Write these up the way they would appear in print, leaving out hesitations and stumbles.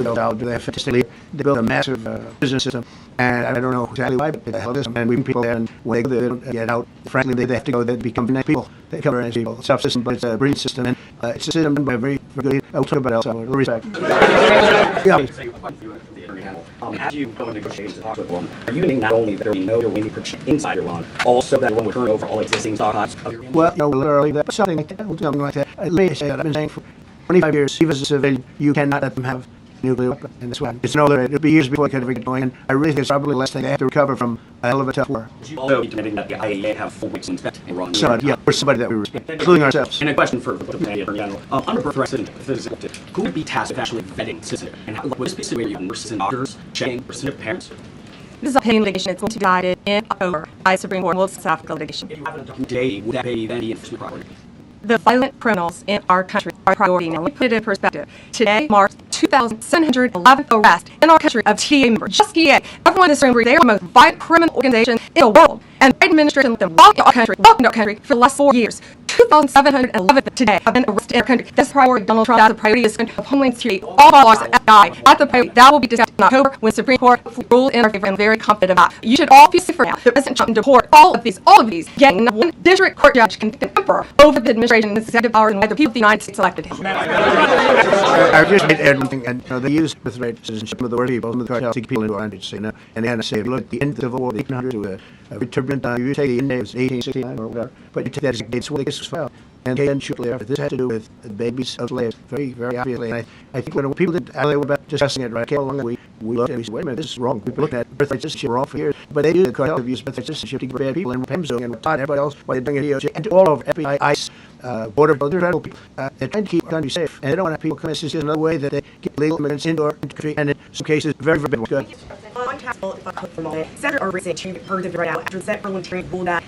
They have fantastically they built a massive business system, and I don't know exactly why, but the hell it is. And we bring people there, and when they go there, they don't get out. Frankly, they have to go. They become nice people. They come as people. It's a tough system, but it's a brilliant system, and it's a system done by a very good. I'll talk about El Salvador. Respect. Yeah. As you go into negotiations and talk with one, are you meaning not only that you know you're winning purchase inside Iran, also that one would turn over all existing stockpiles of Iran? Well, literally, that, something like that. Something like that. Let me say that I've been saying for 25 years, even as a civilian, you cannot let them have nuclear weapon in this one. It's no other. It'll be years before it can ever get going. And I really think it's probably the last thing they have to recover from a hell of a tough war. You also admitting that the IAEA have full weights inspect Iran. Somebody, yeah, or somebody that we respect, including ourselves. And a question for the Attorney General. Under birthright citizenship, who would be tasked with actually vetting citizenship? And how, would this be situated with nurses and doctors checking for citizenship parents? This is a pending litigation. It's going to be decided in October by Supreme Court. We'll South Africa litigation. If you have a document today, would that be then be enforcement priority? The violent criminals in our country are a priority. Now, let me put it in perspective. Today marks 2,711 arrests in our country of TA members. Just TA. Everyone in this room agrees they are the most violent criminal organization in the world. And the Biden administration let them walk into our country for the last 4 years. 2,711 today have been arrested in our country. That's priority. Donald Trump has a priority of Homeland Security. All of our laws at FBI. At the priority that will be discussed in October when the Supreme Court rules in our favor. I'm very confident about. You should all be safe for now. The President Trump deport all of these. Getting one district court judge can temper over the administration and executive powers and why the people of the United States elected him. I just made everything, and they use birthright citizenship of the word people, some of the cartels take people into our country, and they had to say, look, the end of the Civil War, the 1800s, to a very turbulent time. You take the end of 1869 or whatever, but you take that as dates when the case was filed. And then shortly after, this had to do with the babies of slaves, very, very obviously. And I think when people did, they were about discussing it, right, came along and we looked at it and we said, wait a minute, this is wrong. We've been looking at birthright citizenship wrong for years. But they do, the cartel have used birthright citizenship to get bad people, and PEM's doing it, and Todd and everybody else, while they're doing it, EOJ, and all over FBI, ICE, border, they're trying to people. They're trying to keep our country safe. And they don't want to have people come in. It's just another way that they get legal immigrants into our country, and in some cases, very, very big. Good. Senators are racing to heard of right now after the Senate parliamentarian ruled that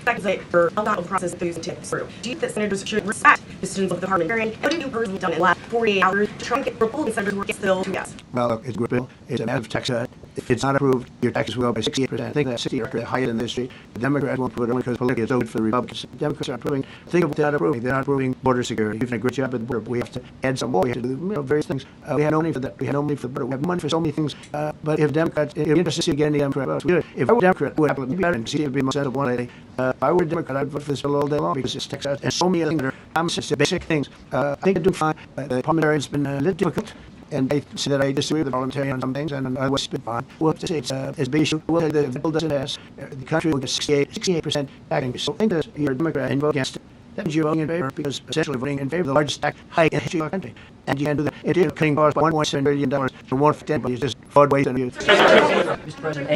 for a lot of process those tips through. Do you think that senators should respect decisions of the parliamentarian? What have you personally done in the last 48 hours to try and get Republican senators working still to yes? Well, look, it's a good bill. It's a massive tax cut. If it's not approved, your taxes will go up by 68%. I think that's 68% higher than the history. The Democrats won't approve it only because politically it's so good for the Republicans. The Democrats are approving. Think of what they're not approving. They're not approving border security. We've done a great job at the border. We have to add some more. We have to do various things. We have no money for that. We have no money for the border. We have money for so many things. But if Democrats, it'd be interesting to see again the Democrat votes. If I were a Democrat, it would happen. It'd be better and see it would be more sensible one lady. If I were a Democrat, I'd vote for this bill all day long because it's Texas and so many other things that are common sense, basic things. I think they're doing fine. The parliamentarian's been a little difficult. And I say that I disagree with the parliamentarian on some things, and otherwise it's been fine. We'll have to say it's a big issue. We'll say the bill doesn't pass. The country will get 68% tax increase. So I think that you're a Democrat and vote against it. That means you're voting in favor because essentially voting in favor of the largest tax hike in the history of our country. And you can't do that. It is cutting costs by $1.7 billion from 1 for 10, but it's just fraud, waste, and abuse. Mr. President, a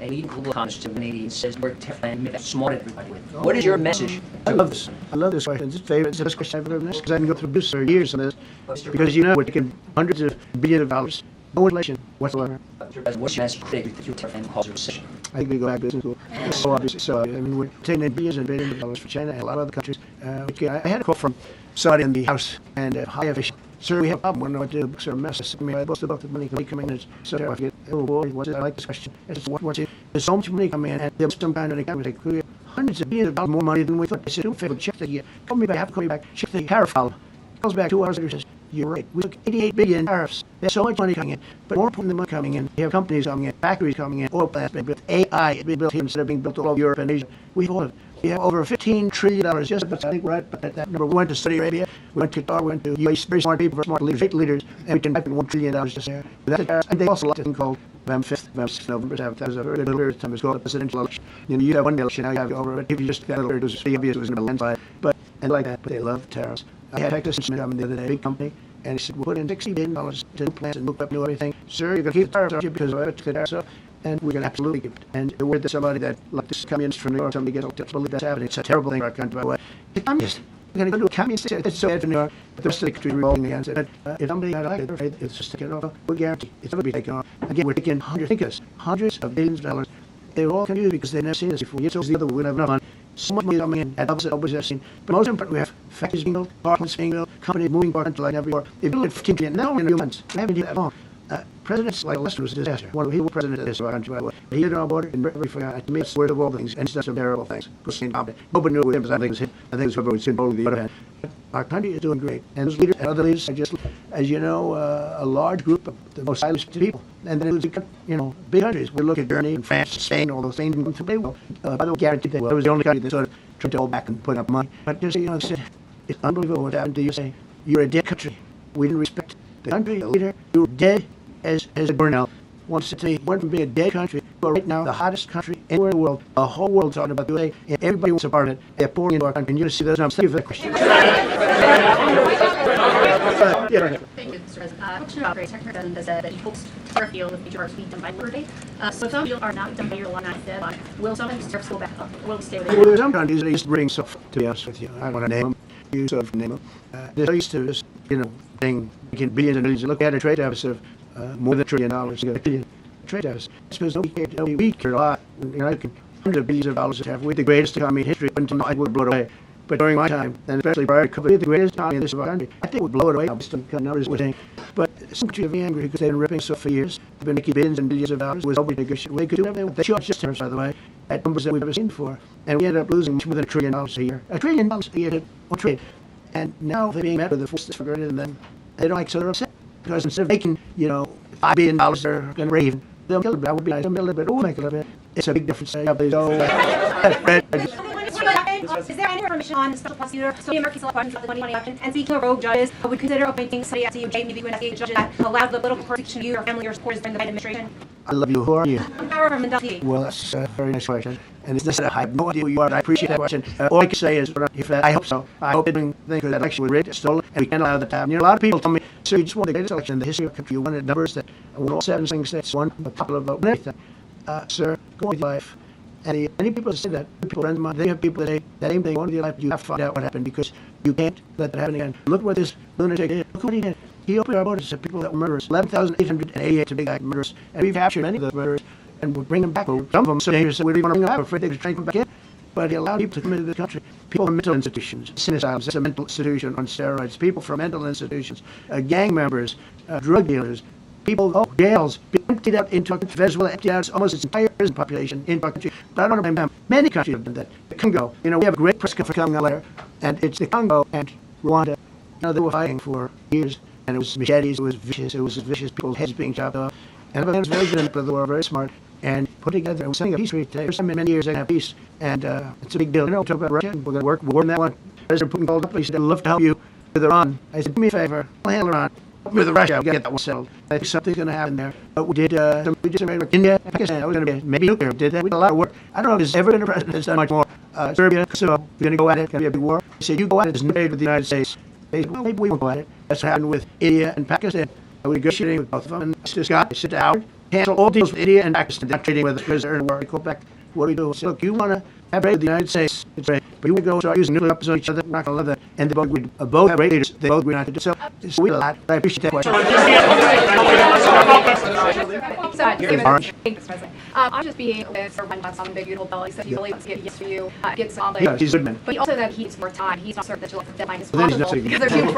leading global economist in the 80s says we're and smart everybody with. What is your message? I love this. I love this question. It's the best question I've ever heard because I can go through this for years on this. Because we're taking hundreds of billions of dollars. No inflation whatsoever. What's your message to your and cause a recession? I think we go back to business school. It's so obvious. So, I mean, we're taking in billions and billions of dollars for China and a lot of other countries. I had a call from Saudi in the House and high official. Sir, we have a problem. We don't know what to do. Books are a mess. I mean, I both the money coming in. So I forget. Oh boy, what's it? I like this question. What's it? There's so much money coming in, and there's some kind of account. We have hundreds of billions of dollars more money than we thought. I said, do me a favor, check the call me back. Call me back. Check the tariff file. Calls back 2 hours later. Says, you're right. We took 88 billion tariffs. There's so much money coming in. But more important than money coming in, you have companies coming in, factories coming in, oil plants being built, AI being built here instead of being built all over Europe and Asia. We have over $15 trillion. Just, but I think we're at that number. We went to Saudi Arabia, we went to Qatar, we went to UAE, very smart people, very smart leaders, great leaders, and we can type in $1 trillion just there. And they also like a thing called November 5th, November 6th, November 7th. That was a very little period of time. It was called a presidential election. You have one election, now you have over it. If you just got a little, it was pretty obvious it was going to be a landslide. And like that, but they love tariffs. I had Texas Instruments the other day, a big company, and he said, we'll put in $60 billion to new plants and new equipment, new everything. Sir, you're going to keep the tariffs, aren't you? Because I took the tariffs off, and we're going to absolutely keep it. And the word that somebody that, like this communist from New York, somebody gets to believe that's happening. It's a terrible thing for our country, by the way. It's communist. We're going to go to a communist state. It's so bad for New York, but the rest of the country is revolting against it. But if somebody had like it, they're afraid it's just taken off. We're guaranteed it's never be taken off. Again, we're taking hundreds of billions of dollars. They're all confused because they've never seen this before. Yet so the other we don't have enough money. So much money coming in, at opposite always have seen. But most important, we have factories being built, car plants being built, companies moving parts like never before. They built it for 15 billion, not only in a few months. They haven't done that long. Presidents like Lester was a disaster. He was president of this country, by the way. He did it on border, and to me, it's the word of all things, and it's done some terrible things. Nobody knew it was him, because I think it was whoever was in bold the other hand. Our country is doing great. And those leaders and other leaders are just, as you know, a large group of the most highly respected people. And then there's, big countries. We look at Germany and France, Spain, all those things. They will. By the way, guaranteed they will. It was the only country that sort of tried to hold back and put up money. But just, it's unbelievable what happened to you. Say, you're a dead country. We didn't respect the country, the leader. You were dead as a doornail. Wants to say, went from being a dead country to right now the hottest country anywhere in the world. The whole world talking about the USA, and everybody wants a part of it. They're pouring into our country, and you're going to see those numbers. Thank you for the question. Thank you, Mr. President. Question about Secretary President has said that he hopes tariff deals with major parts be done by Labor Day. So if some deals are not done by your alumni deadline, will some of these tariffs go back up? Will it stay with Well, there's some countries that used to bring stuff, to be honest with you. I don't want to name them. You sort of name them. They're used to just, making billions and billions. Look at a trade deficit of more than $1 trillion. You got a billion trade deficit. I suppose we cared a lot. Hundreds of billions of dollars to have. We're the greatest economy in history. Until I would blow it away. But during my time, and especially prior to COVID, we're the greatest economy in this country. I think we'd blow it away. Based on the numbers we're saying. But some countries are very angry because they've been ripping stuff for years. They've been making billions and billions of dollars. It was over negotiation. They could do everything. They charged just tariffs, by the way, at numbers that we've never seen before. And we ended up losing much more than $1 trillion a year. $1 trillion a year on trade. And now they're being met with the forces for greater than them. They don't like, so they're upset. Because instead of making, $5 billion, they're going to rave. They'll kill it, but I would be nice. They'll build it, but we'll make it a little bit. It's a big difference. Is there any information on the special prosecutor, so the American Select Fund for the 2020 election, and speaking of rogue judges, would consider appointing somebody at CUJ, maybe to investigate judges that allowed the political persecution you, your family, your supporters during the Biden administration? I love you. Who are you? I'm Power from Mendoza. Well, that's a very nice question. And it's just I have no idea who you are. I appreciate that question. All I can say is, if I hope so. I hope they're doing things because that election was rigged, stolen, and we can't allow that to happen. A lot of people tell me, sir, you just won the greatest election in the history of the country. You won at numbers that won all 7 swing states, won the popular vote, and everything. Sir, go with your life. And many people say that. People, friends of mine, they have people that say that same thing. Go on with your life. You have to find out what happened because you can't let that happen again. Look what this lunatic did. Look what he did. He opened our borders to people that were murderers. 11,888 to big act murderers. And we've captured many of those murderers and we'll bring them back. Some of them so dangerous that we don't even want to bring them back. We're afraid they could train them back in. But he allowed people to come into this country. People from mental institutions, sin asylums, that's a mental institution on steroids. People from mental institutions, gang members, drug dealers, people, jails, emptied out into Venezuela, emptied out almost its entire prison population into our country. But I don't want to blame them. Many countries have done that. The Congo, we have a great press conference coming out later, and it's the Congo and Rwanda. They were fighting for years, and it was machetes, it was vicious, people's heads being chopped off. And it was very good for the world, very smart, and put together, and we're sending a peace treaty today. First time in many years they have peace, and it's a big deal. Talk about Russia, we're going to work on that one. President Putin called up, he said, I'd love to help you with Iran. I said, do me a favor, I'll handle Iran. With Russia, we got to get that one settled. I think something's going to happen there. But we did some India, Pakistan. That was going to be maybe nuclear. Did that? We did a lot of work. I don't know if there's ever been a president that's done much more. Serbia, Kosovo, we're going to go at it. It's going to be a big war. He said, you go at it. There's no trade with the United States. They said, well, maybe we won't go at it. That's what happened with India and Pakistan. We were negotiating with both of them. And Scott, they said to Howard, cancel all deals with India and Pakistan. They're not trading with us because they're in a war. We go back. What do we do? Say, look, you want to have trade with the United States, it's right. But you want to go start using nuclear weapons on each other, we're not going to love that. And they both have great leaders. They both agree not to do so. It's sweet a lot. I appreciate that question. I'm just being with Sir Wen on the big beautiful bill. He said he really wants to get yes for you, get some like. Yeah, he's a good man. But he also that he needs more time. He's not certain that the deadline is Well, possible.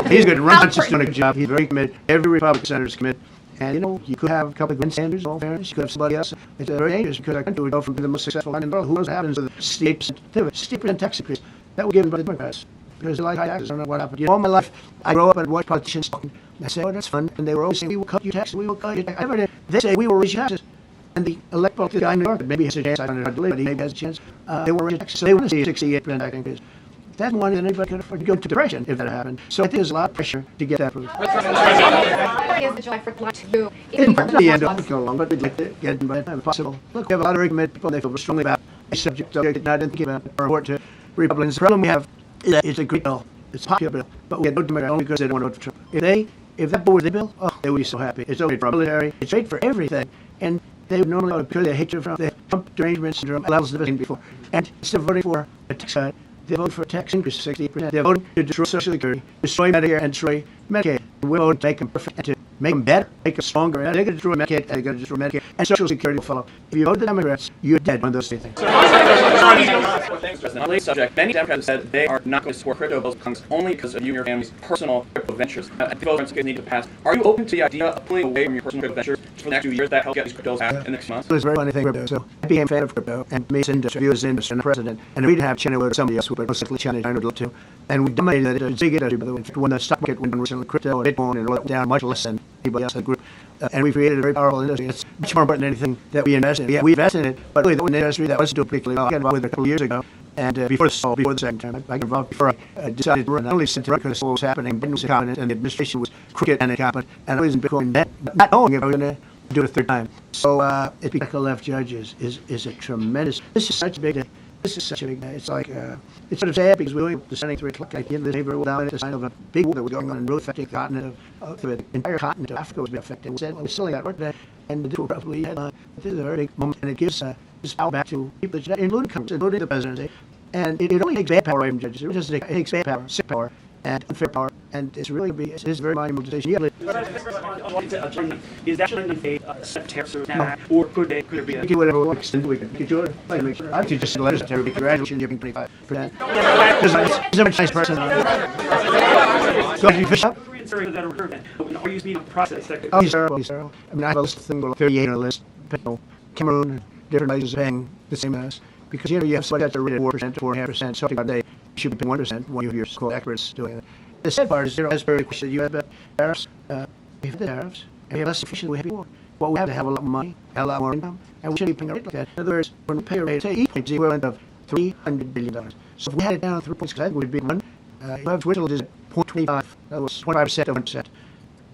He's good. Ron's just doing a good job. He's very committed. Every Republican senator is committed. And, you could have a couple of Gwen Sanders, all fairness. You could have somebody else. It's very dangerous because our country would go from being the most successful country in the world. Who knows what happens with the 60% tax increase? That would give them by the Democrats. Because they like high taxes. I don't know what happened. All my life, I grew up and watched politicians talking. I said, oh, that's fun. And they were always saying, we will cut your taxes, we will cut your taxes. I never did. They say, we will raise your taxes. And the electoral guy in New York, maybe has a chance, I don't know how to believe, but he maybe has a chance. They will raise your taxes. So they want to see a 68% tax increase. That's money that anybody could afford to go into depression if that happened. So I think there's a lot of pressure to get that approved. Is the July 4th to In the end, don't go along, but we'd like to get it by the time possible. Look, we have a lot of very committed people, and they feel strongly about a subject that I didn't think about or important to Republicans. The problem we have is that it's a great bill. It's a popular bill, but we had no Democrats only because they don't want to vote for Trump. If that board was the bill, they would be so happy. It's great for military, it's great for everything. And they would normally, because they hate Trump, they have Trump derangement syndrome levels of it before. And instead of voting for a tax cut, they vote for a tax increase of 68%. They're voting to destroy Social Security, destroy Medicare, and destroy Medicaid. We vote to make them perfect and to make them better, make them stronger. They're going to destroy Medicaid, they're going to destroy Medicare, and Social Security will follow. If you vote the Democrats, you're dead. One of those three things. Thanks, President. On today's subject, many Democrats have said they are not going to support crypto bills only because of you and your family's personal crypto ventures. I think those need to pass. Are you open to the idea of pulling away from your personal crypto ventures for the next few years that help get these cryptos passed in the next months? It was a very funny thing, crypto. So I became a fan of crypto, and me as industry, you as industry, and the president. And if we didn't have China, or somebody else would most likely China would love to. And we dominated it. It's a big industry, by the way. When the stock market went down recently, crypto and Bitcoin and all that down much less than anybody else in the group. And we created a very powerful industry. It's much more important than anything that we invest in. Yeah, we invest in it, but really the industry that was doing particularly well. I got involved with it a couple of years ago. And before the second term, I got involved before I decided to run. Not only to run because what was happening, Biden was incompetent, and the administration was crooked and incompetent, and I was in Bitcoin not knowing if I was going to do it a third time. So it became the left judges is a tremendous. This is such a big day. This is such a big day. It's like it's sort of sad because we were descending 3 o'clock at the end of the day. We were down at the sign of a big war that was going on and really affecting the continent of the entire continent of Africa was being affected. We said, well, we still got work today, and the two probably headline. This is a very big moment, and it gives power back to people, including Congress, including the presidency. And it only takes bad power away from judges. It takes bad power, sick power, and unfair power. And it's really it's a very monumental decision. Is that a September now, or could there be? We can whatever we want. We can do it. I could just send letters to everybody. Congratulations, giving 25%. Because he's a nice person. So you fish up. Are you speeding up the process? Oh, he's terrible. He's terrible. I mean, I have a list of things, 38 on a list. Cameroon, different places paying the same as. Because you have somebody that's rated 4% to 4.5%, something like that. You should be paying 1% when you hear so-called experts doing it. The sad part is, as per the question, you have tariffs. We have the tariffs, and we have less efficient. We have more. Well, we have to have a lot more money, a lot more income, and we shouldn't be paying a rate like that. In other words, when we pay a rate, say each point is the equivalent of $300 billion. So if we had it down 3 points, because that would be one. You have Switzerland is 0.25. That was 25% of 1%,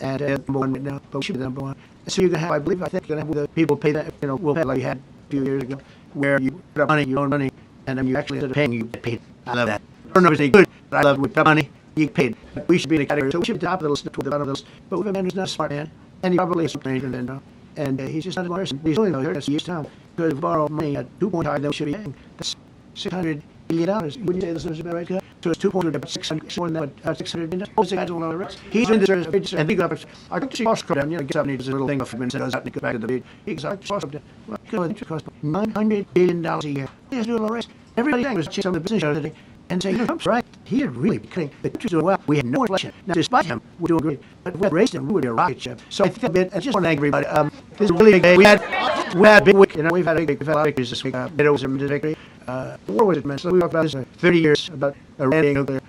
and number one right now. But we should be the number one. So you're gonna have, I think, you're gonna have the people pay that. We'll pay like we had a few years ago, where you put up money, you own money, and then you actually instead of paying, you get paid. I love that. I don't know if it's good, but I love it. With money, you get paid. We should be in a category, so we should be top of the list, toward the bottom of the list. But we have a man who's not a smart man, and he probably is trained and then, and he's just not a smart person. He's only here, that's years time, because if we borrow money at 2 points higher than we should be paying, that's $600 billion. Wouldn't you say this is about right, guy? So it's 2 points, about 600, more than that, $600 billion. All the guys don't know the risk. He's in this, and big up. I think she costs down, gets up and he does a little thing off and goes out and he goes back to the beat. He goes, I cost up there. Well, I think it costs $900 billion a year. He has to do a little risk. Everybody was checking some of the business show today and saying, Trump's right. He is really kidding. The country's doing well. We have no inflation. Now, despite him, we're doing great. But if we had raised him, we would be a rocket ship. So I think I just want to thank everybody. This is a really big day. We had a big week. We've had a lot of victories this week. It was a victory. The war was immense. So we talked about this for 30 years about Iran being nuclear.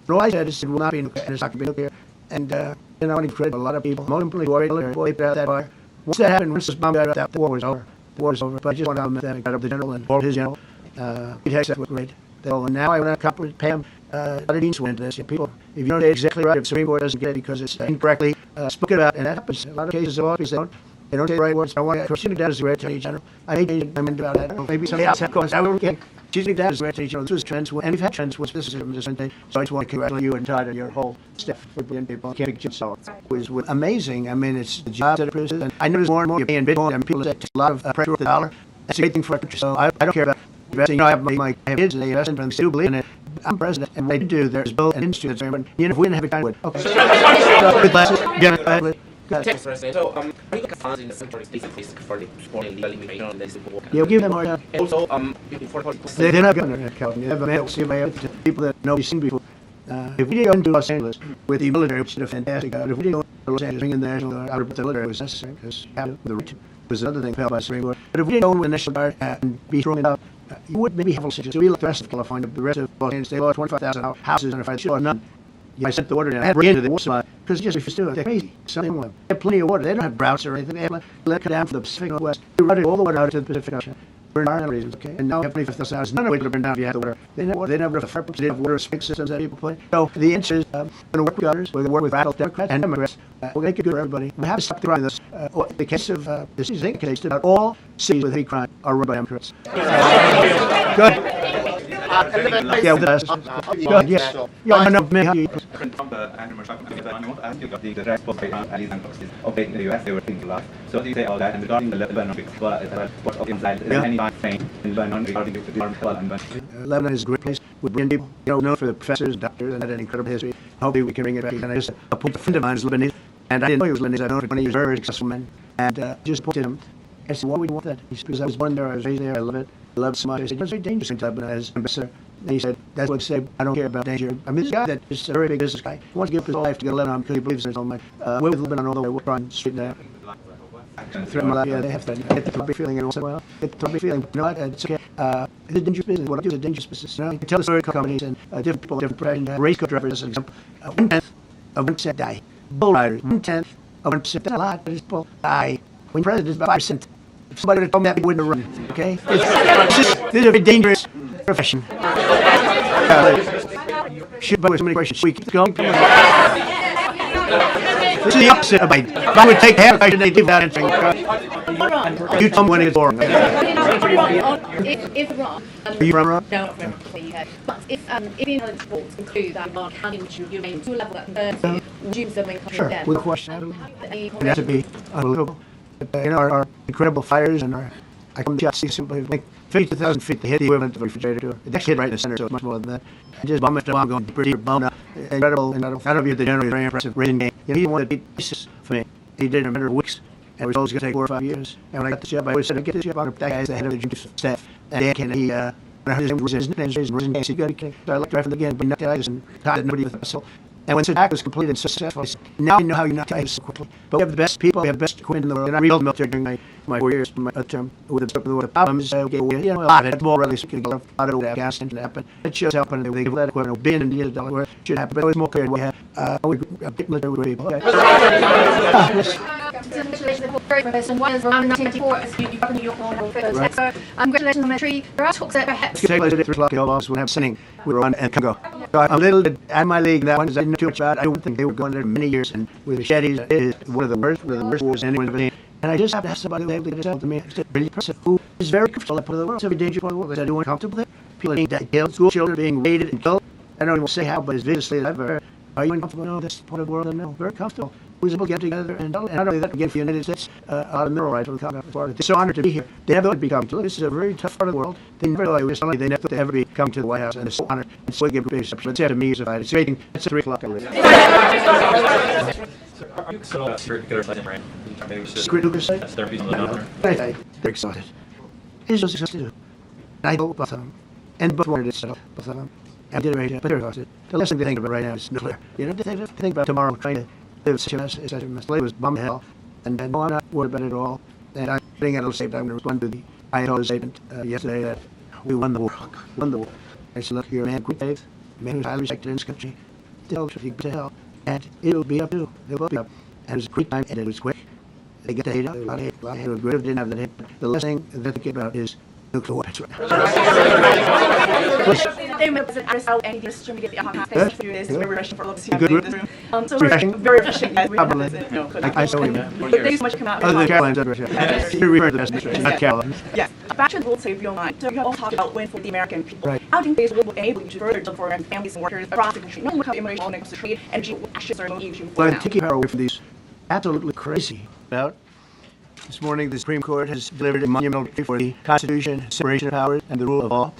And all I said is it will not be nuclear, and it's not going to be nuclear. And I want to credit a lot of people. Most importantly, who already military, before they put out that fire. Once that happened, once this bomb got out, the war was over. The war was over. But I just want to compliment the general and all his general. He takes that with great. And now I want to pay him other means went into this. People, if you don't get exactly right, if the Supreme Court doesn't get it because it's incorrectly spoken about, and that happens. A lot of cases of office, they don't say the right words. I want to question it down as the great attorney general. I may change my mind about that. Maybe somebody else has cause. I will get. She's down as the great attorney general. This was trends, and we've had trends with this is thing. So I just want to congratulate you and Todd and your whole staff for being people. Can't make it was amazing. I mean, it's the job that it produces, and I notice more and more you're paying Bitcoin, and people that take a lot of pressure off the dollar. That's a great thing for a country. So I don't care about investing. I have my kids, and they invest in them, and they do believe in it. I'm president, and they do. There's both an industry that's very important. If we didn't have it, I would. Okay. Good glasses. Yeah, Thanks, President. So, are you funds in the sector for the supporting legal immigration and the civil war? Yeah, we'll give them more time. Also, they're not going to California. They have a mail to people that nobody's seen before. If we did go into Los Angeles with the military, which is a fantastic if we did go to Los Angeles, bring in the National Guard, I would put the military was necessary because the route was another thing held by the Supreme Court. But if we did go with the National Guard and be throwing it out, you would maybe have a situation. So we look at the rest of California, the rest of Los Angeles, they lost 25,000 houses under fire. Sure, none. I sent the order down. I had to bring into the water supply because just refused to do it. They're crazy. Something with them. They have plenty of water. They don't have droughts or anything. They have let it come down from the Pacific Northwest. They routed all the water out to the Pacific Ocean for environmental reasons. Okay, and now we have 25,000 houses. None of which would have been down if you had the water. They never water. They never have the fire pumps. They didn't have water spring systems that people play. So the answer is, we're going to work with others. We're going to work with rattled Democrats and Democrats. We're going to make it good for everybody. We have to stop the crime. This the case of this is a case about all cities with hate crime are run by Democrats. Good. Yeah, with us. Good, yes. Yeah, I know. The US, they were thinking a lot. So you say all that, and regarding the Lebanon, what inside anything in Lebanon regarding the Lebanon is a great place. We're bringing people, known for the professors, doctors, and had an incredible history. Hopefully we can bring it back. And I just a friend of mine is Lebanese. And I didn't know he was Lebanese. I've known him for 20 years, very successful man. And just pointed him. I said, why would you want that? He said, because I was born there, I was raised there, I love it. I love it so much. I said, it's very dangerous in Lebanon as ambassador. And he said, that's what he said, I don't care about danger. I mean, this guy that is a very big business guy. He wants to give up his whole life to go to Lebanon because he believes in his own mind. We're with Lebanon all the way, we're trying to straighten that out. Through my life, yeah, they have to get the trumpy feeling every once in a while. Get the trumpy feeling. You know what? It's okay. It's a dangerous business. What I do is a dangerous business. You know, you can tell the story of companies and different people, different professions. Race car drivers, as an example. 1/10 of 1% die. Bull riders, 1/10 of 1%. That's a lot, but it's bull die. When you're president, it's about 5%. If somebody would have told me that, we wouldn't have run. Okay? This is a very dangerous profession. Shoot by with so many questions. We keep going. This is the opposite of Biden. If I would take half, I should leave without answering. You tell me when it's boring. If wrong. Are you from Iran? No, not from the UK. But if the intelligence reports conclude that Iran can intervene to a level that confirms it, June something coming Sure, with a question. It has to be unbelievable. You know, our incredible fighters and our, I come to see simply like 52,000 feet, they hit the equivalent of a refrigerator to it. It actually hit right in the center, so it's much more than that. And just bomb after bomb going pretty blown up. Incredible, and I don't view the general very impressive raising game. You know, he wanted to beat ISIS for me. He did it in a matter of weeks. And it was always going to take 4 or 5 years. And when I got this job, I always said, get this job, that guy's the head of the judicial staff. And Dan Kennedy, his name was his nickname, he got it. So I looked right from the beginning, but knocked the eyes and tied nobody with a muscle. And when this attack was completed and successful, I said, now you know how you knock eyes so quickly. But we have the best people, we have the best equipment in the world. And I rebuilt the military during my 4 years, my term with the problems. Okay, well, you know, a lot of it, more really, a lot of it Afghanistan should happen. It shows helping, they give that equipment, $1 billion where it should happen. But it was more clear we have a big military with people. Congratulations on very profession. One is around 1994 as you governor York Long Photos. Congratulations on the military. There are talks that perhaps. Take place at 3 o'clock in all office. We'll have singing. We run and Congo. So I'm a little bit out of my league. That one because I didn't know too much about it. I don't think they were going there many years and with machetes. It is one of the worst wars anyone's ever seen. And I just have to ask somebody who able to get out to me. It's really impressive. Who is very comfortable in that part of the world. It's a very dangerous part of the world. Is anyone comfortable there? People are being killed. School children being raided and killed. I don't even say how, but it's viciously I've heard. Are you uncomfortable? No, this part of the world. No, very comfortable. Who's able to get together and not only that, again for the United States, a lot of mineral rights from the Congo. It's so honored to be here. They never would be coming to. This is a very tough part of the world. They never thought they never thought they'd ever be coming to the White House, and it's so honored. And so give a big reception. It's after me as a fight. It's waiting. It's at 3 o'clock. Are you excited about secret nuclear site in Iran? Secret nuclear site? That's their piece of the number. They're excited. It's so successful to do. I hope both of them. And both wanted to settle. Both of them. I did it right now, but they're exhausted. The last thing they think about right now is nuclear. You know, they think about tomorrow trying to live such a mess. It's such a mess. It was bombed to hell. And no, I'm not worried about it at all. And I'm putting out a little statement. I'm going to respond to the Ayatollah's statement yesterday that we won the war. Won the war. I said, look, you're a man of great faith, a man who's highly respected in this country. Tell if you go to hell. And it'll be up too. They'll both be up. And it was a quick time, and it was quick. They got the hate out. A lot of hate. A lot of hate. It was great if they didn't have that hate. The last thing that they care about is nuclear weapons right now. Good room. So very refreshing, guys. I saw him. But thank you so much for coming out. Other than Caroline's administration. You refer to the best administration, not Caroline. Yes. Back to the world, save your mind. So you have all talked about win for the American people. Right. How do you think this will enable you to further the program families and workers across the country? Not only how immigration when it comes to trade, energy, actions are moving you Well, taking power away from these absolutely crazy about. This morning, the Supreme Court has delivered a monumental victory for the Constitution, separation of powers, and the rule of law,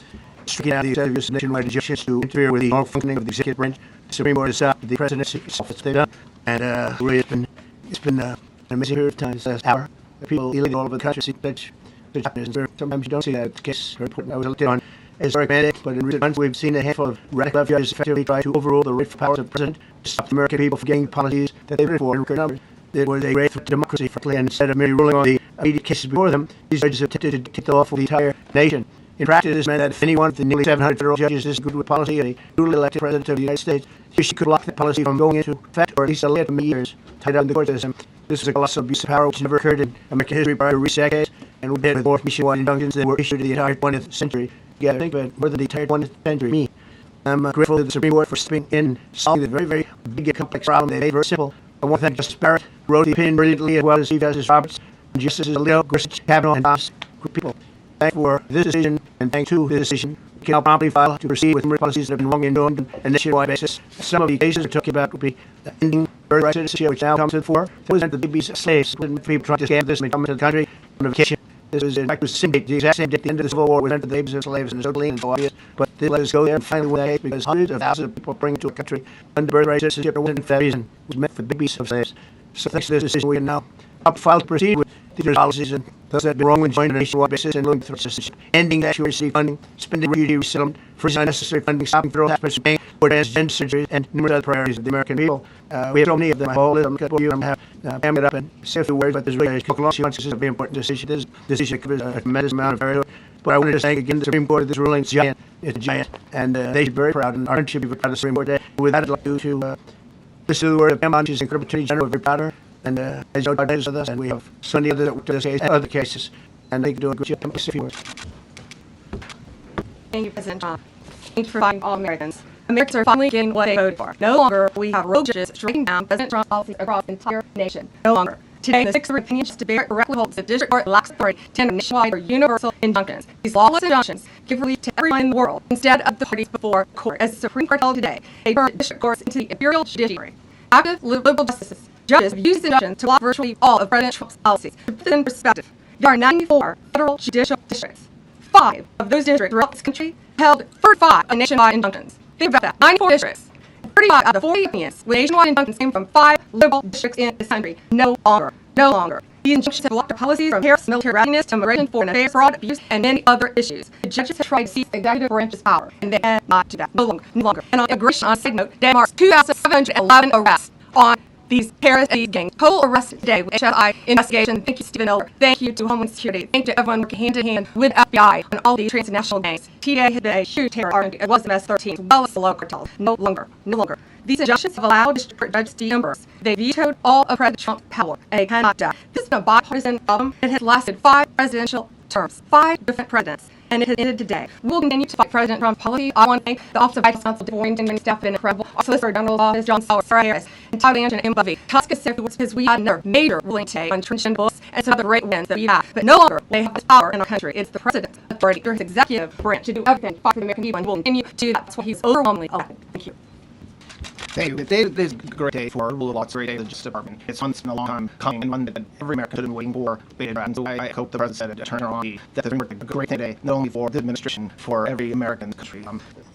striking out the executive nationwide injunctions to interfere with the normal functioning of the executive branch. The Supreme Court has stopped the presidency itself, they've done, and really it's been an amazing period of time this last hour. The people illegally all over the country see that sometimes you don't see that case. I was elected on a historic mandate, but in recent months we've seen a handful of radical judges effectively try to overrule the rightful powers of the president to stop the American people from getting policies that they voted for in record numbers. It was a great threat to democracy, frankly, and instead of merely ruling on the immediate cases before them, these judges have attempted to dictate the law for the entire nation. In practice, this meant that if any one of the nearly 700 federal judges disagreed with policy of a duly elected president of the United States, he or she could block the policy from going into effect, or at least delay it for years, tied up in the court system. This was a colossal abuse of power which never occurred in American history prior to recent decades, and we did with more nationwide injunctions that were issued to the entire 20th century. You gotta think about it, more than the entire 20th century. Me. I'm grateful to the Supreme Court for stepping in and solving the very, very big and complex problem they made very simple. I want to thank Justice Barrett, who wrote the opinion brilliantly, as well as Chief Justice Roberts, and Justices Alito, Gorsuch, Kavanaugh, and Thomas. Good people. Thank for this decision, and thanks to this decision, we can now promptly file to proceed with numerous policies that have been long endured on a nationwide basis. Some of the cases we're talking about will be ending birthright citizenship, which now comes to the fore. Those aren't the babies slaves. People trying to scam this and come into the country on vacation. This was, in fact, the same date, the exact same date at the end of the Civil War, we entered the babies of slaves, and it's so clean and so obvious. But they let us go there and finally win that case because hundreds of thousands of people bring to a country under birthright citizenship. It wasn't for that reason. It was meant for babies of slaves. So thanks to this decision, we can now file to proceed with these policies and those that have been wrongly joined on a nationwide basis and looking through this, ending that UAC funding, spending refugee resettlement, freezing unnecessary funding, stopping federal taxpayers from paying for transgender surgery, and numerous other priorities of the American people. We have so many of them. I have all of them. I'm going to have Pam get up and say a few words about this really long. She wants this is a very important decision. This issue covers a tremendous amount of area. But I wanted to thank again the Supreme Court of this ruling. It's giant. It's a giant. And they should be very proud, and our country should be very proud of the Supreme Court today. With that, I'd like to listen to the word of Pam. She's an incredible Attorney General. We're very proud of her. And as you know, God is with us, and we have so many others that work to this case and other cases. And they can do a good job. Thank you, President Trump. Thank you for fighting all Americans. Americans are finally getting what they voted for. No longer will we have rogue judges striking down President Trump's policies across the entire nation. No longer. Today, the 6th opinion to bear directly holds the district court lacks authority to enter nationwide or universal injunctions. These lawless injunctions give relief to everyone in the world instead of the parties before court. As the Supreme Court held today, they turn district courts into the imperial judiciary. Active liberal justices, judges have used injunctions to block virtually all of President Trump's policies. To put this in perspective, there are 94 federal judicial districts. 5 of those districts throughout this country held 35 of nationwide injunctions. Think about that. 94 districts. 35 out of 40 opinions with nationwide injunctions came from 5 liberal districts in this country. No longer. No longer. These injunctions have blocked the policies from tariffs, military readiness, to immigration, foreign affairs, fraud, abuse, and many other issues. The judges have tried to seize the executive branch's power, and they cannot do that. No longer. No longer. And on immigration, on a side note, Denmark's 2,711 arrests on these terrorists and these gangs. Total arrests today with HFI investigation. Thank you, Stephen Miller. Thank you to Homeland Security. Thank you to everyone working hand in hand with FBI on all these transnational gangs. TA had been a huge terror. It was the MS-13, as well as the local cartels. No longer. No longer. These injunctions have allowed district court judges to reimburse. They vetoed all of President Trump's power, and they cannot do that. This has been a bipartisan problem. It has lasted 5 presidential terms, 5 different presidents, and it has ended today. We will continue to fight President Trump's policy. I want to thank the Office of Vice Counsel, Warrington, and staff, been incredible. Our Solicitor General's Office, John Sauer, Sarah Harris, and Tyler Angel and Bovey. Because we had another major ruling today on transgender books and some other great wins that we have. But no longer they have this power in our country. It's the President's authority through his executive branch to do everything to fight for the American people, and will continue to do that. That's why he's overwhelmingly elected. Thank you. Thank you. Today is a great day for rule of law. It's a great day for the Justice Department. It's one that's been a long time coming, and one that every American should have been waiting for. And so I hope the President said, turn around, that the a great day today, not only for the administration, for every American in the country.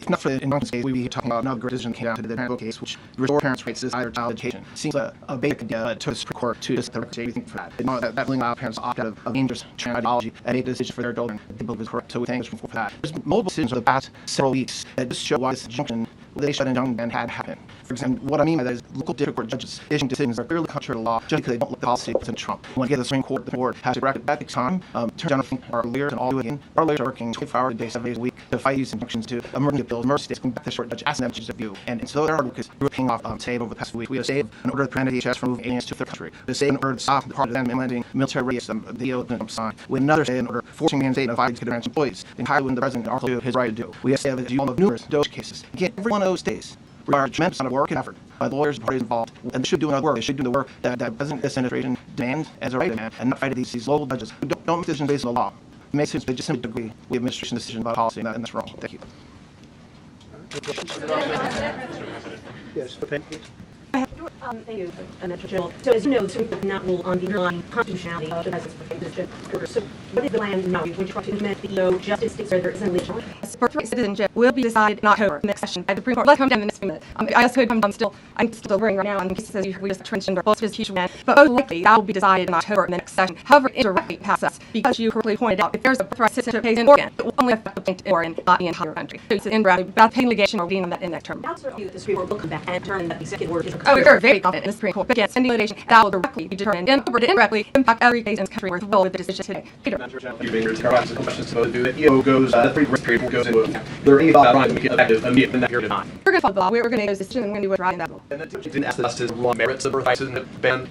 If not for the injunctions case, we'd be talking about another great decision that came down to the Ansarallah case, which restored parents' rights to desire child education. Seems a basic idea to the Supreme Court to just the record everything for that. That will allow parents to opt out of dangerous trans ideology and make a decision for their children. The bill is correct, so we thank the Supreme Court for that. There's multiple decisions over the past several weeks that just show why this injunction, they shut injunction ban had happened. For example, what I mean by that is local district court judges issuing decisions that are clearly contrary to law just because they don't like the policy of President Trump. When you get the Supreme Court, the board has to correct it. That takes time. Turn down our lawyers and all do it again. Our lawyers are working 24 hours a day, 7 days a week to fight these injunctions to emergency bills, emergency states, going back to short judge, asking them to view. And so they're hard because we were paying off save over the past week. We have saved an order to prevent DHS from moving aliens to their country. We saved an order to stop the part of them landing military radius, the deal that Trump signed. With another saved an order forcing the state of Biden to branch employees, entirely when the president also do his right to do. We have saved, as you all know, numerous DOJ cases. Again, every one of those days requires a tremendous amount of work and effort by the lawyers and parties involved, and they should do another work. They should do the work that the President administration demands as a right demand, and not fight these local judges who don't make decisions based on the law. It makes sense they just simply agree with the administration decision about policy, and that's wrong. Thank you. Yes, okay. Thank you, Mr. General. So as you know, the Supreme Court did not rule on the underlying constitutionality of the President's proposed order. So what is the plan now? You're going to try to implement the justice states where there isn't a legal challenge? Birthright citizenship will be decided in October, next session, by the Supreme Court. Let's come down in the next few minutes. I also I'm still delivering right now on cases we just transgender, both as human, but most likely that will be decided in October in the next session. However, it directly passes us because you correctly pointed out if there's a birthright citizenship case in Oregon, it will only affect the plaintiff in Oregon, not the entire country. So it's indirectly about paying litigation or being on that in that term. Now, sir, the Supreme Court will come back and determine that the executive order is Oh, we're very confident in the Supreme Court. But again, sending litigation that will directly be determined and to indirectly impact every case in this country. We're thrilled with the decision today. Peter. Questions to do that EO goes, the free period goes into account. There are any thoughts on making it effective immediately in that period of time? We're going to follow the law. We're going to make those decisions and we're going to do what's right in that law. And then didn't ask the justice law merits of birthright citizenship ban.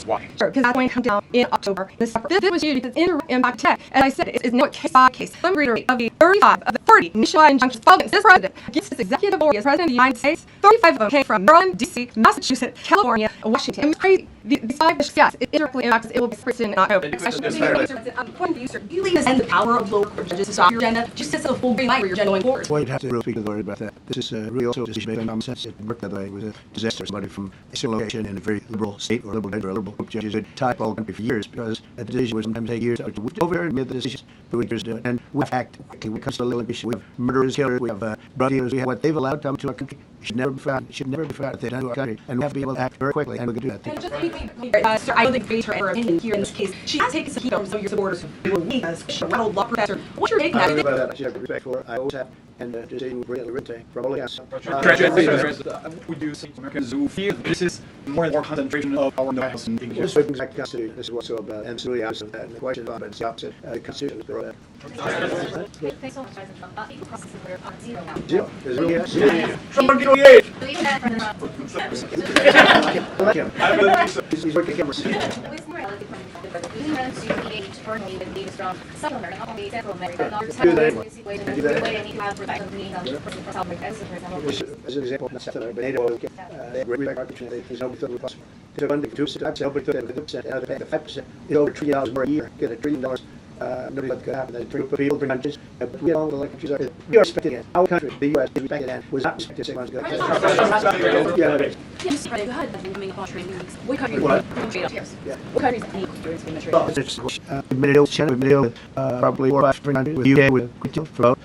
Why? Sure, because that's going to come down in October. This was used because in impact tech, as I said, is no case by case. Let me reiterate, of the 35 of the 30 nationwide injunctions filed against this president, against his executive order as president of the United States, 35 of them came from Maryland, D.C., Massachusetts, California, and Washington. It was crazy. These 5 districts, yes, it directly impacts. It will be printed in October. Point of view, sir. Do you believe this ends the power of local court judges to stop your agenda? Just sets a full green light for your agenda going forward. Well, you'd have to really speak to the Lord about that. This is really also a decision based on common sense. It worked that way with a disaster. Somebody from a single location in a very liberal state or liberal judge or liberal judges would tie all country for years because the decision would sometimes take years to over and the decisions for years to do it. And we have to act quickly. When it comes to the little issue, we have murderers, killers, we have drug dealers, we have what they've allowed to come to our country. It should never be forgotten. It should never be forgotten what they've done to our country. And we have to be able to act very quickly, and we can do that. And just sir, I don't think based her opinion here in this case, she has taken some heat from some of your supporters who were weak as a rattled law professor. What's your take on that? I don't know about that. I should have respect for her. I always have. And decision brilliantly written from all yes. We do see Americans who feel this is more and more concentration of our knowledge and thinking. This is the Constitution. This is what's so about, and it's really opposite of that. And the question about it is the opposite. The Constitution is the right. Thanks so much, President. Equal process is on zero now. Zero. Is it really zero? Someone get on the edge! I like him. I believe so. He's working cameras. As an example, not South America, but NATO, they respect our country. There's no third possible. They took under 2%, nobody took it 2%, out of the 5%. It's over $1 trillion more a year. Get $1 trillion. Nobody let that happen. There's a group of people, different countries, but we all the countries are. We are respecting it. Our country, the U.S., is respected and was not respected 6 months ago. Yes, go ahead. Coming upon trading weeks. What countries trade on tariffs? What countries have any experience in the trade? We've been able to China, we've been able to probably 4 or 5 different countries, with the UK, with Britain, for both.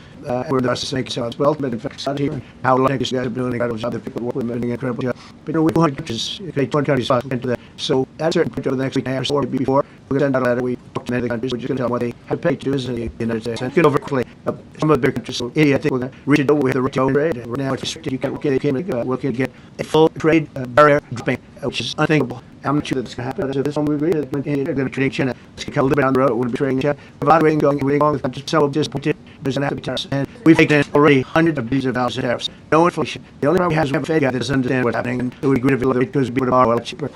We're the rest of the same so it's well, but in fact, it's not here. How long these guys are doing an incredible job, the people work with them doing an incredible job. But you know, we 200 countries, 200 countries into that. So at a certain point over the next week and a half or before, we're going to send out a letter. We talk to many countries. We're just going to tell them what they have paid to do in the United States. And get over quickly. Some of the big countries, so I think we're going to reach it over with the right to trade. And now it's restricted. You can't get a full trade barrier dropping, which is unthinkable. I'm not sure that it's going to happen. So this one we agree that they're going to trade China. It's going to come a little bit down the road. It wouldn't be trading China. We've got going on. I'm just so disappointed. There's going to have to be tariffs. And we've taken in already hundreds of billions of dollars in tariffs. No inflation. The only problem we have is we have a Fed guy that doesn't understand what's happening. And it would agree if it goes to be tomorrow a lot cheaper.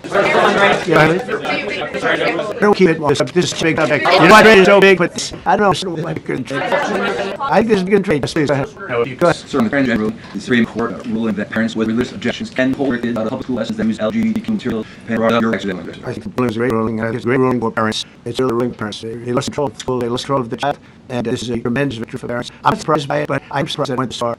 Don't keep it. This is a big subject. You know, I trade is so big, but I don't know. I think this is a good trade. Please, go ahead. Sir, on the Grand Rule, the Supreme Court ruling that parents with religious objections can hold their kids out of public school lessons that use LGBTQ material. I think the great ruling. It's a great ruling for parents. It's a ruling for parents. They lost control of the school. They lost control of the child. And this is a tremendous victory for parents. I'm not surprised by it, but I'm surprised that it went this far.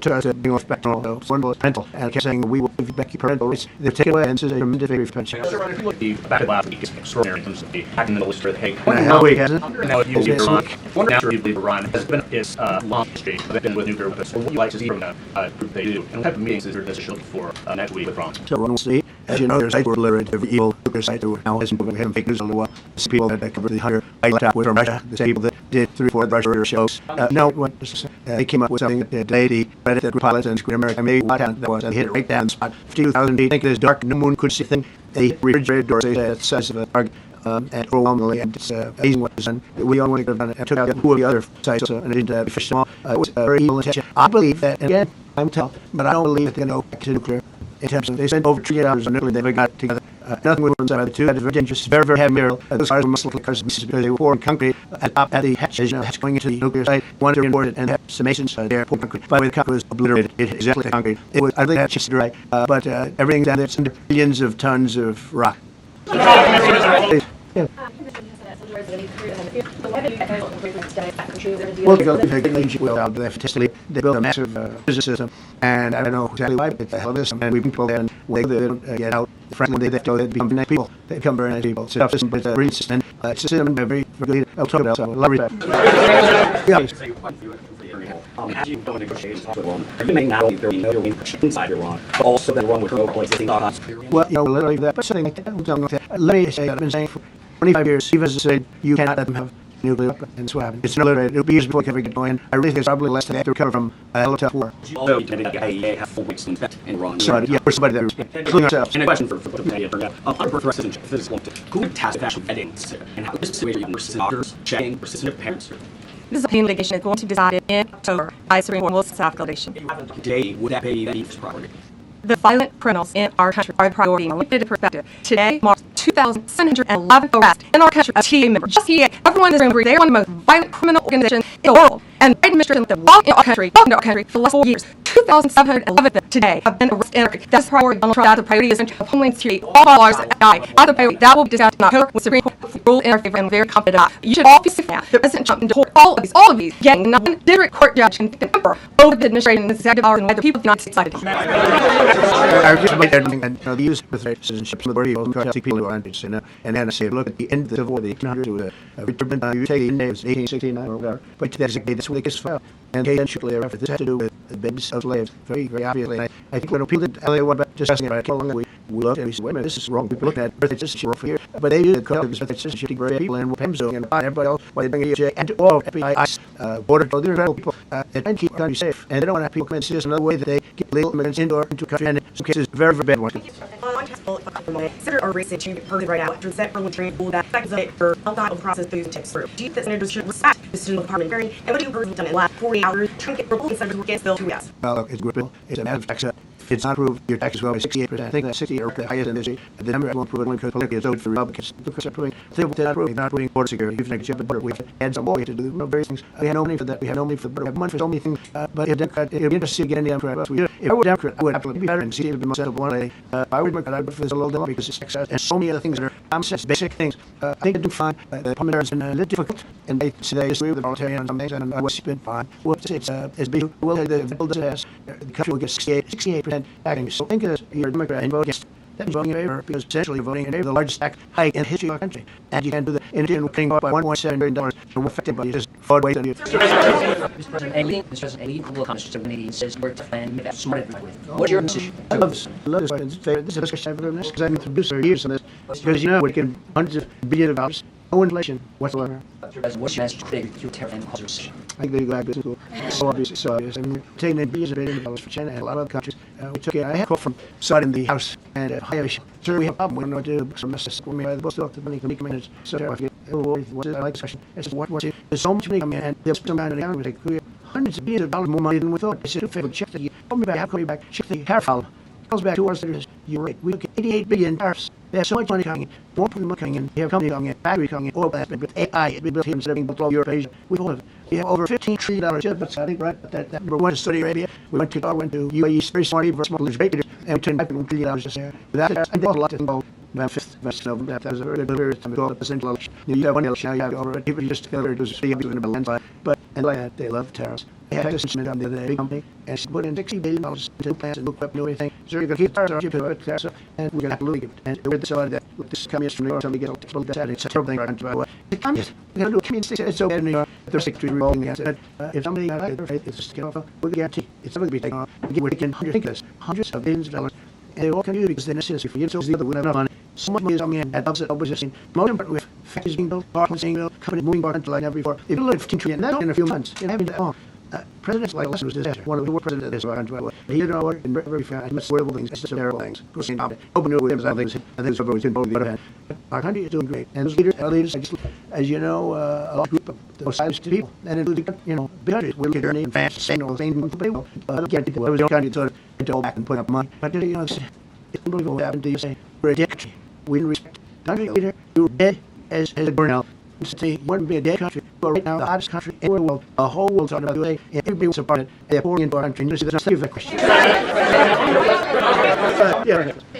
To us being off parental, parental, and kept saying we will give you back your parental rights. They've taken away, and this is a tremendous victory for parents. Sir, if you look at the back of last week, it's extraordinary in terms of the act in the Middle East or the Hague. How week hasn't? Now, if you believe Iran, one after you believe Iran has been its long history of been with nuclear weapons. What would you like to see from the group they do? And what type of meetings is there this looking for next week with Iran? So one will see. As you know, there's sites were literate of evil nuclear sites who now has been having fake news on the wall. The people that covered the 100 laptop with from Russia, the same people that did 3 or 4 Russia shows. No, they came up with something that delayed the credit that pilots and Screen America made what that was, and they hit it right down the spot. 52,000 feet. I think there's dark, no moon could see thing. They refrigerated doors, the size of a target. And overwhelmingly, and it's amazing what was done. We all want to go down and took out 2 of the other sites, and it didn't fish them all. It was very evil intention. I believe that, and again, I'm telling, but I don't believe that they're going to go back to nuclear. In terms of, they spent over $1 trillion on nuclear, they got together. Nothing would inside of the two. That is very dangerous, very, very heavy material. Those cars were muscle cars because they were pouring concrete at the hatches, hatch going into the nuclear site. Wanted to reinforce it and have some masons there pouring concrete. By the way, the concrete was obliterated. It exactly concrete. It was, I think that's just right. But everything down there, it's under billions of tons of rock. Yeah. Well, they go to the relationship with they're fantastically. They built a massive business system, and I don't know exactly why, but the hell of this. And we've been told that, and they don't get out. Frankly, they go, they become nice people. They become very nice people. It's a tough system, but it's a brilliant system. It's a system very, very good. I'll talk about it. So, love respect. As you go and negotiate and talk with Iran, are you making not only there be no wing inside Iran, but also that Iran would turn over all existing thoughts? Well, you know, literally that, but something like that. Let me say, I've been saying for 25 years, Steve has said, you cannot let them have nuclear weapons, and that's what happened. It's obliterated. It'll be years before it can ever get going. I really think it's probably less than they have to recover from a hell of a tough war. Although you can have full weight in Iran. Somebody, yeah, we're somebody that respects, including ourselves. And a question for the media, on birth citizenship, who would task actually vetting and how this situation versus doctors, checking, persistent parents? This is a pain litigation that's going to be decided in October by Supreme Court Wilson South Litigation. Today, would that be the priority? The violent criminals in our country are a priority in a limited perspective. Today marks 2,711 arrests in our country of TA members. Just TA. Everyone in this room agrees they are one of the most violent criminal organizations in the world. And the administration that walked in our country for the last 4 years. 2,711 today have been arrested. That's priority. Donald Trump, the priority is of Homeland Security. All dollars die. Out the priority that will be discussed in October with Supreme Court rule in our favor and very confident. You should all be sick now. The President Trump deport all of these, getting non-district court judge can temper over the administration and executive powers and why the people of the United States decided. I just make that thing that the use of citizenship from the word people who are anti, and then I say, look at the end of the Civil War, the 1800s, you take the end of 1869 or whatever, but that's where they get filed. And they then shortly after, this had to do with the babies of slaves, very, very obviously. And I think when people did, what about just asking about how long we looked and we said, wait a minute, this is wrong. People looked at birthday citizenship for here, but they used birthday citizenship to great people and PEMSO and everybody else, while they bring EJ and to all FBI, ICE, border, they're incredible people. They're trying to keep the country safe, and they don't want to have people come in and see us another way that they get legal immigrants into a country, and in some cases, very, very bad ones. Senators are racing to get right out after the Senate parliamentarian ruled that seconds it for the process through tips through. Do you think that senators should respect the decision of the parliamentarian? And what do you heard done in the last 48 hours trying to get Republican senators who against bill to yes? Well, look, it's a good bill. It's a matter of tax. If it's not approved, your taxes go up by 68%. I think that's 60 or the highest in this. The number won't prove it only because politically it's voted for Republicans. Because they're not approving border security. You've negotiated the border. We've had some more. We have to do various things. We have no money for that. We have no money for the border. We have money for so many things. But if Democrat, it would be interesting to get any Democrat. If I were Democrat, I would absolutely be better and see it would be more settled one day. If I were Democrat, I'd vote for this a little bit more because it's tax and so many other things that are common sense, basic things. I think they do fine. The parliamentarians have been a little difficult, and they disagree with the parliamentarian on some things, and it's been fine. Well, it's big. Well, the bill does pass. The country will get 68% taxing. So think of this, you're a Democrat and vote against. That means voting in favor because essentially you're voting in favor of the largest tax hike in the history of our country. And you can do that in addition to cutting off by $1.7 billion. So we're affected by just fraud waste on you. Mr. President, a leading global economist just over says we're tough and make that smart everybody with. What's your message? I love this. I love this. This is a discussion I've ever done because I've been through this for years on this. Because you know, we get hundreds of billions of dollars, no inflation whatsoever. What's your message today to your terror and cause a recession? I think they go back to school. So obvious. I mean, we're taking in billions of dollars for China and a lot of other countries. I had a call from Saudi in the House and high issue. Sir, we have a problem. We don't know what to do. So mess us. We may both still have the money can come in. So I forget. What is I like this question. It's what's it? There's so much money coming in, and they'll spend on the economy. We have hundreds of billions of dollars more money than we thought. It's a favor. Check the. Call me back. Have call me back. Check the tariff file. Goes back 2 hours later. You're right. We look at 88 billion tariffs. They have so much money coming in. More money coming in. You have companies coming in. Battery coming in. Oil plants. With AI, it's been built here instead of being built all Europe, Asia. We've all of it. We have over $15 trillion. But I think right. That we went to Saudi Arabia. We went to Qatar. Went to UAE. Very smart, very smart, great leaders, and we turned back $1 billion just there. Without and bought a lot to involve. About 5th of November. That was a very good time to go up the central election. You have one election now. You have over. People just together do speak in a landslide. But and like that, they love tariffs. They had this instrument on the other day, big company, and she put in $60 billion into plants and looked up and do anything. So you're going to keep tariffs, aren't you? Tariffs, and we're going to have to lose it. And we're decided that look, this communist from New York, somebody gets exploded that. It's a terrible thing, right? By the way, the communist. We're going to do a communist. It's so bad in New York. They're sick to revolting against it. If somebody got their faith, it's just to get off. We'll guarantee it's never going to be taken off. We're taking hundreds of billions of dollars. And they all come to you because they're necessary for you. So the other we have enough money. So much money is coming in that does it always just seen. Most important, we have factories being built, car plants being built, companies moving bar like never before. If you look at 15 trillion, that's in a few months. It hasn't been that long. Presidents like Lessons was a disaster. One of the worst presidents of this war. He didn't know what and very fast. He missed horrible things. It's just terrible things. Of course, open new with him. I think it's always been on the other hand. But our country is doing great. And those leaders, as you know, a lot of group of those sides to people. And including, big countries. We look at Germany and France, saying all the same people. I can't think of what was trying to sort of go back and put up money. But, it's unbelievable what happened to you. Say, we're a dead country. We didn't respect the country leader. We were dead as a burnout. Say, wouldn't be a dead country. But right now, the hottest country in the world, the whole world's talking about the USA, and everybody wants to part it. They're pouring into our country. You see, that's not of that question. Thank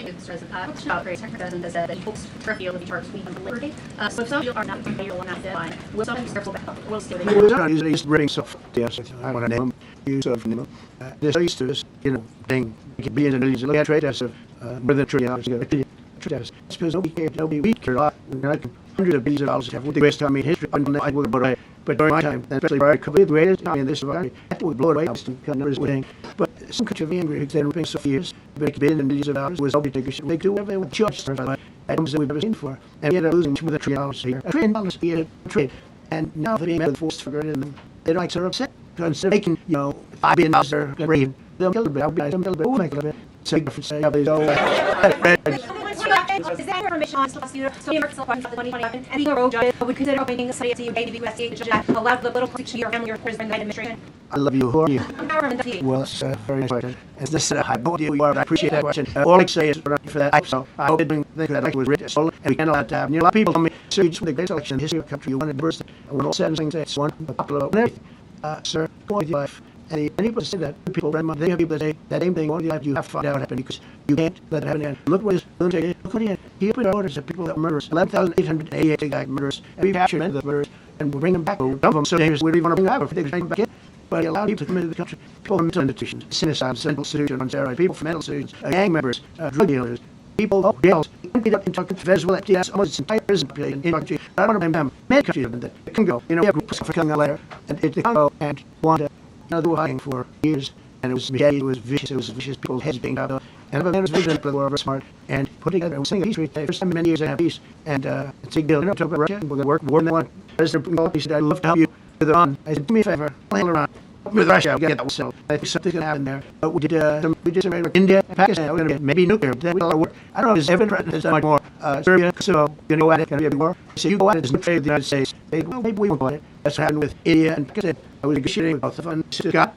you, Mr. President. What's your outrage? Secretary President has said that he hopes to repeal the charges we on Liberty. So if some of you are not going to pay your on that deadline, will some of you start back? Will still be? He's ripping stuff. Yes, I want to name him. You sort of name him. They're so used to this, thing. Billions and billions. Look at trade deficit of more than $1 trillion. Trade suppose nobody cared. Nobody cared a lot. Hundreds of billions of dollars have the greatest economy in history. But during my time, and especially prior to the greatest economy in this country, after we blow it away, numbers would hang. But some countries are angry because they're ripping so years, but billions and billions of dollars was nobody takers. They do whatever they want. Judge items that we've never seen before. And we ended up losing more than $1 trillion a year. $1 trillion a year trade. And now they're being made forced for greater than them. They're like sort of upset. Because instead of making, $5 billion they're going to raise, they'll kill a bit. I'll be nice. They'll we'll make a little bit. So difference. Is that information on prosecutor? So the American question for the 2020 and the road judge would consider opening a study at the UK to be investigate the judge that allowed the political protection of your family or prisoner in the administration. I love you. Who are you? I'm government deputy. Well, it's a very nice question. And this I have no idea who you are, but I appreciate that question. All I can say is for that. So I hope they think that election was written, and we can't allow it to happen. A lot of people tell me, sir, you just won the greatest election in the history of the country. You won it first. When all said and things, it's one, the popular vote and everything. Sir, go on with your life. And people say that people, they have people that say that same thing. Well, you have to find out what happened because you can't let it happen again. Look what his military did. Look what he had. He opened orders of people that were murderers. 11,888 guys murderers. And we captured many of the murderers and we'll bring them back. Some of them so dangerous we don't even want to bring them back. They bring them back in. But he allowed people to come into the country. People from mental institutions, asylums, mental institutions on steroids, people from mental institutions, gang members, drug dealers, people of jails. Emptied up into Venezuela, emptied out almost its entire prison population in the country. I don't want to blame them. Many countries have done that. It can go. You know, we have groups for killing a letter. And it can go and Rwanda. They were hiding for years, and it was machete, it was vicious, people's heads being chopped off. And a man was vigilant, but they were smart, and put together, and was saying a peace treaty, first time in many years they have peace, and it's a big deal. You know, talk about Russia, we're going to work more than they want. President Putin, he said, I'd love to help you with Iran. I said, do me a favor, plan Iran. With Russia, we'll get that settled. I think something's going to happen there. But we did some with India and Pakistan, we're going to get maybe nuclear, but then we all work. I don't know if there's ever has done much more. Serbia, Kosovo, going to go at it, going to be a big war. So you go at it, it's no trade with the United States. Well, maybe we won't go at it. That's what happened with India and Pakistan. I was negotiating with both of them.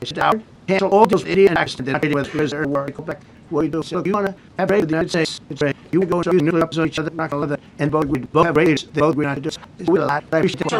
It's down. Cancel all deals with India and Pakistan. They're not trading with because they're in war. Go back. What do you do? So if you want to have trade with the United States, it's right. You would go and use nuclear weapons on each other, not going to love that. And we both have raids. They both agree not to do it. It's with a lot. I appreciate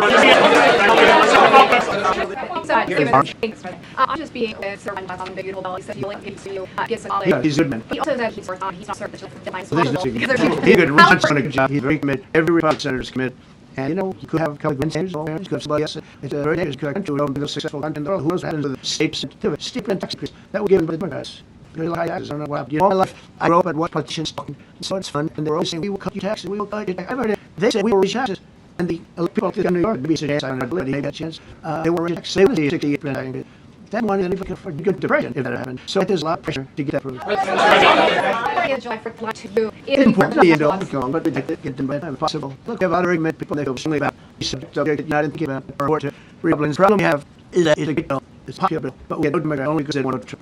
I'm just being surrounded by some big beautiful belly. Said he will give you get some. Yeah, he's a good man. He also said he's not certain that defines He's good. Ron's done a good job. He's very committed. Every Republican senator is committed. And, you know, you could have a couple of Sanders, you could have somebody else. It's a very dangerous country. We don't be a successful country in the world. Who knows what happens to the states and to the steep and tax increase? That will give them the Democrats. Very high taxes. I don't know what happened. You know, all my life, I grew up and watched politicians talking. So it's fun. And they're always saying, we will cut your taxes. We will cut your taxes. I've heard it. They say we will raise taxes. And the people in New York, maybe it's a chance. I don't know. Maybe they got a chance. They won't raise taxes. They will see 68%. That money, then people can get depression if that happened. So there's a lot of pressure to get that approved. It's important to be involved, but we get them by the time possible. Look, we have other argument people they feel strongly about. I didn't think about report to Republicans. The problem we have is that it's a good bill. It's a popular bill, but we get no Democrats only because they want to.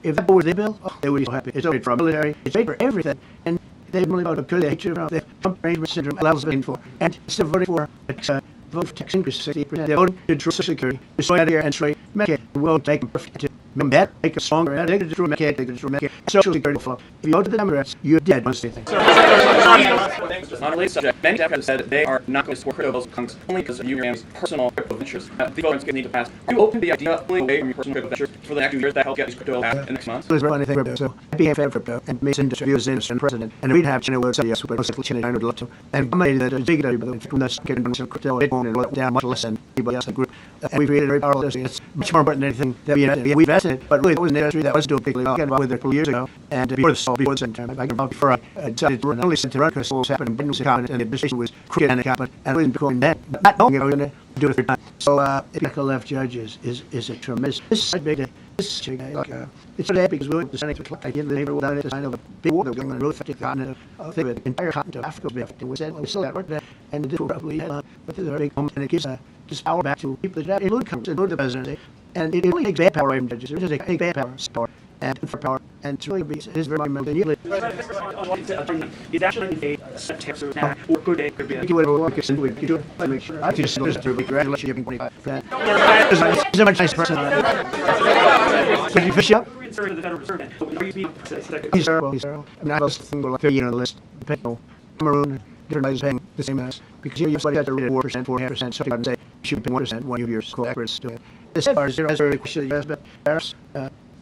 If that was their bill, they would be so happy. It's great for our military. It's great for everything. And they really voted because they hate you. They Trump arrangement syndrome allows them for. And instead of voting for vote for tax increase 68%. They voted to destroy Social Security, destroy Medicare, and destroy Medicaid. The world make them perfect. Make them bad, make them stronger. They can destroy Medicaid, they can destroy Medicare. Social Security will flow. If you vote to the Democrats, you're dead once they think. On a related subject, many Democrats have said they are not going to support crypto bills only because of you and your family's personal crypto ventures. These voters need to pass. Are you open to the idea of pulling away from your personal crypto ventures for the next few years that help get these crypto passed in next month? So I became a fan of crypto and made some interviews in president. And we'd have China would say yes, but China would love to. And I made that a big idea, but from this getting some crypto, it won't let down much less than anybody else in the group. And we created a very powerful industry. It's much more important than anything that we invested in. But really, it was an industry that was doing big. I got involved with it a couple years ago. And before the same time, I got involved before I decided to run. Not only to run because what happened, Britain was incompetent and the administration was crooked and incompetent. And I wasn't going that, not knowing it, I was going to do it a third time. So, if you left judges is a tremendous. This is a big day. This is like it's so happy because we went to Senate to like in the neighborhood down at the sign of a big war that was going to really affect the continent of the entire continent of Africa was being affected. We said we still got work there, and this will probably but this is a big moment, and it gives this power back to people that include Congress, include the presidency, and it really takes bad power away from judges. It just takes bad power and for power, and it's really it is very much than usually. Is actually a September now, or could it be? We do whatever we want because we do it. I make sure. I just go through. Congratulations, you're giving 25 for that. He's a much nice person. Could you fish up? He's terrible. He's terrible. I mean, I was thinking like 30 on the list. Cameroon, different guys paying the same as because here somebody has to rate 4%, 4.5%. Something I would say you should pay 1%. One of your school experts do it. The sad part is there is a really question that you asked about tariffs.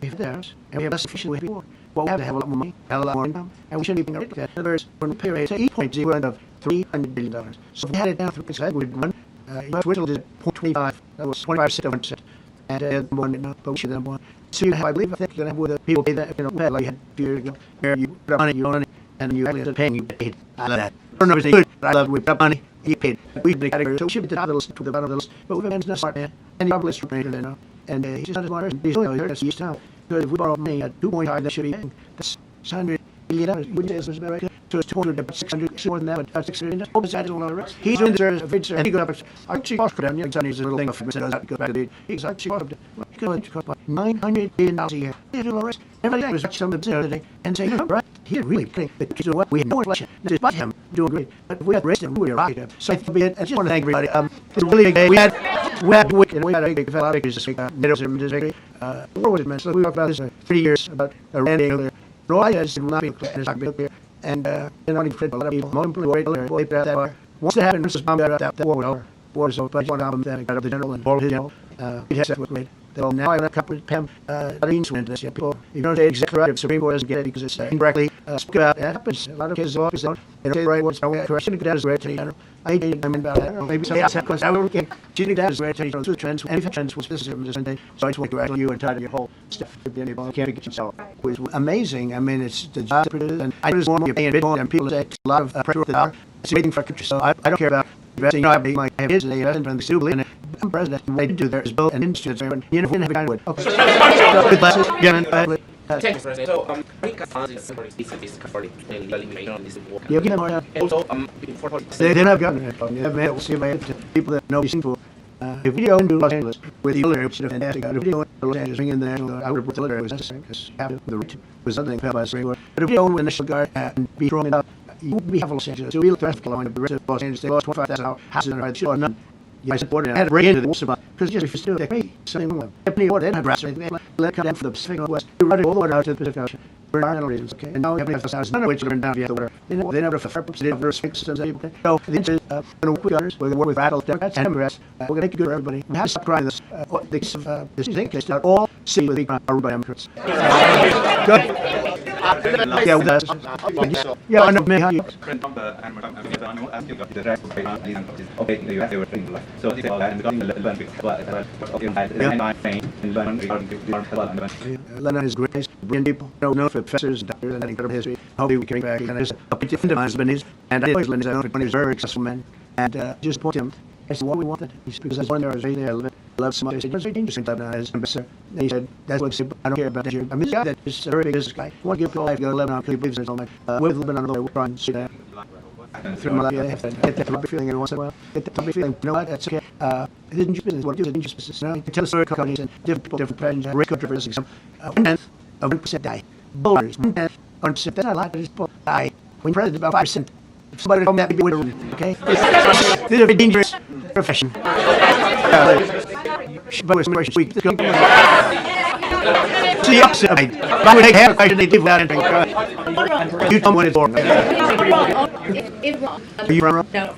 We have tariffs, and we have less efficient way before. Well, we have to have a lot more money, have a lot more income, and we shouldn't be paying that. In other words, when we pay rates, say 8.0 of $300 billion. So if we had it down 3%, we'd run. Switzerland is 0.25. That was 25% of 1%. And number one, no, but we should number one. So you have, I believe, I think you're going to have where the people pay that, pay like you had 2 years ago, where you put up money, you own money, and then you actually have to pay, and you get paid. I love that. I don't know if it's good, but I love it. We put up money, you get paid. We the category, so we should be to the top of the list, to the bottom of the list. But we've been a smart man, and the top list right there now. And he's just not a smart person. He's only heard us each time. Because if we borrow money at 2.5, that should be paying. That's $600 billion. Wouldn't say it's about right? So it's 200, 600, more than that, but $600 billion. Open side is a lot of risk. He's doing the service of good service. And he goes up, I see cost down. Young son, he's a little thing of him, goes back to the he's like, she cost about $900 billion a year. He's doing a risk. Everybody was watching some of the other day and saying, right, he's really putting the kids what we have no inflation. This is but him doing great. But if we had raised him, we would have rocked him. So I just want to thank everybody. It's a really big day. We had a big fellow victories this week. Meadows and this victory. What was it, man? So we talked about this 3 years about Randy nuclear. No, I just will not be clear. It's not going to be clear. And you know, a lot of people. More importantly, worried about that war. Once that happened, Mrs. Bomb got out that war was over. War was over. But I just want to compliment that the general and all his general. He has that with great. Though now I have a couple of Pam Deans went this. People, you don't say exactly right. The Supreme Court doesn't get it because it's indirectly spoken about. It happens. A lot of cases office don't. They don't say right what's wrong. I shouldn't get out as great attorney general. I ain't about that. I don't know. Maybe somebody else have questions. I will get. Shouldn't get out as great attorney general. Trends. And if trends was this is Sunday. So I just want to congratulate you and try to get whole stuff. Can't get yourself. It was amazing. I mean, it's the job to produce, and I just want to pay a bit more, and people say a lot of pressure with the dollar. It's waiting for a country. So I don't care about investing. You know, I have kids, and they invest in the Super League. I'm president. What they do there is build an industry. You know, we have a kind of wood. Okay. Good glasses. Yemen. Thank you, President. So, I think Gaza is for legally on this war. Yeah, get more. Also, they're not gotten it. They have met people that nobody's seen for. If we go into Los Angeles with the military, which is fantastic. If we go into Los Angeles, bring in the national, I would have put the military was necessary because the route was something held by the Supreme Court. But if we go in with the National Guard and be thrown it up, you would be half of Los Angeles. So we look at the line of the rest of Los Angeles. They lost 25,000 houses in the right. Sure, none. I supported it. I had to break into the war supply because just if you still take me, something wrong. They didn't have rats or anything. Let it come down from the Pacific Northwest. We run it all the way down to the Pacific Ocean for environmental reasons. Okay, and now we have thousands, none of which are down via the water. They never have fire pumps. They never have spring systems. So the answer is, we're going to work with others. We're going to work with rattled Democrats and Democrats. We're going to make it good for everybody. We have to stop crying this. This thing they start all cities with economic ruled by Democrats. Good. Yeah, with us. Yeah, I know. How you? Lenin is great. Brilliant people. No professors and doctors and incredible history. Hopefully we can bring back. And there's a different demands. And I know Lenin is known for very successful men. And just point him. I said, what we wanted. Because that's one there. I was right there. I loved so much. I said, it's very dangerous now as ambassador. And he said, that's what I said. I don't care about that. I mean, this guy that is a very big business guy. I want to give people life, go to Lebanon, because he believes in it all night. With Lebanon, we're trying to see that. Through my life, I have to get that rubber feeling every once in a while. Get that rubber feeling. You know what? That's okay. It isn't your business. What it is dangerous business. You know, you can tell a story of companies and different people, different passions, rate controversies. 1/10 of 1% die. Boulders, 1/10 of 1%. That's not a lot, but it's die. When president, about 5%. If somebody told me that, maybe would have, okay? This is a very dangerous profession. But with some weak. It's the opposite of it. I would take half a question they give without entering. You tell me what it's for. Are you wrong? No,